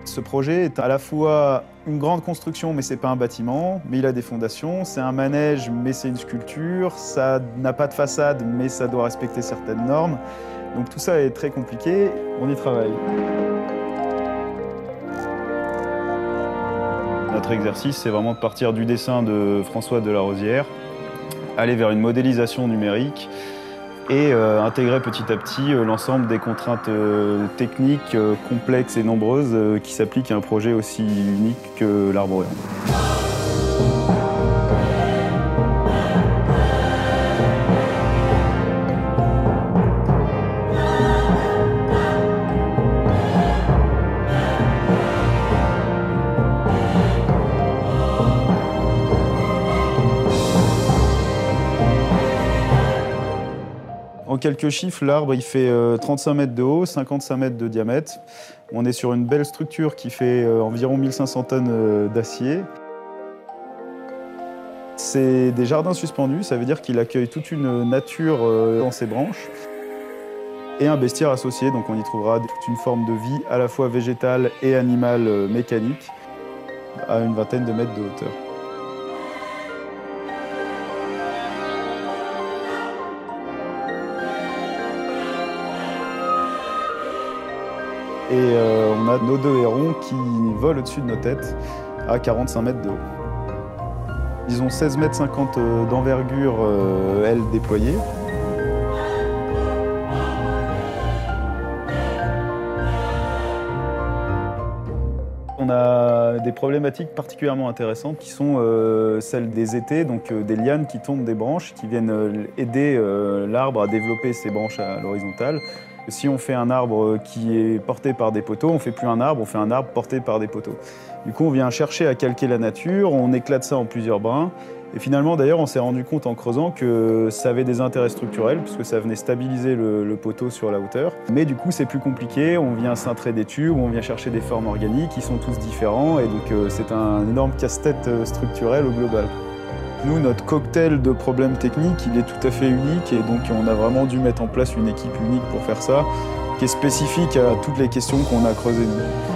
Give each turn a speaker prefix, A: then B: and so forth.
A: Ce projet est à la fois une grande construction, mais c'est pas un bâtiment, mais il a des fondations. C'est un manège, mais c'est une sculpture. Ça n'a pas de façade, mais ça doit respecter certaines normes. Donc tout ça est très compliqué. On y travaille. Notre exercice, c'est vraiment de partir du dessin de François Delarosière, aller vers une modélisation numérique et intégrer petit à petit l'ensemble des contraintes techniques complexes et nombreuses qui s'appliquent à un projet aussi unique que l'Arboréon. En quelques chiffres, l'arbre il fait 35 mètres de haut, 55 mètres de diamètre. On est sur une belle structure qui fait environ 1500 tonnes d'acier. C'est des jardins suspendus, ça veut dire qu'il accueille toute une nature dans ses branches. Et un bestiaire associé, donc on y trouvera toute une forme de vie à la fois végétale et animale mécanique à une vingtaine de mètres de hauteur. Et on a nos deux hérons qui volent au-dessus de nos têtes à 45 mètres de haut. Ils ont 16,50 mètres d'envergure, ailes déployées. On a des problématiques particulièrement intéressantes qui sont celles des étais, donc des lianes qui tombent des branches, qui viennent aider l'arbre à développer ses branches à l'horizontale. Si on fait un arbre qui est porté par des poteaux, on ne fait plus un arbre, on fait un arbre porté par des poteaux. Du coup, on vient chercher à calquer la nature, on éclate ça en plusieurs brins. Et finalement, d'ailleurs, on s'est rendu compte en creusant que ça avait des intérêts structurels, puisque ça venait stabiliser le poteau sur la hauteur. Mais du coup, c'est plus compliqué, on vient cintrer des tubes, on vient chercher des formes organiques qui sont tous différents, et donc c'est un énorme casse-tête structurel au global. Nous, notre cocktail de problèmes techniques, il est tout à fait unique, et donc on a vraiment dû mettre en place une équipe unique pour faire ça, qui est spécifique à toutes les questions qu'on a creusées nous.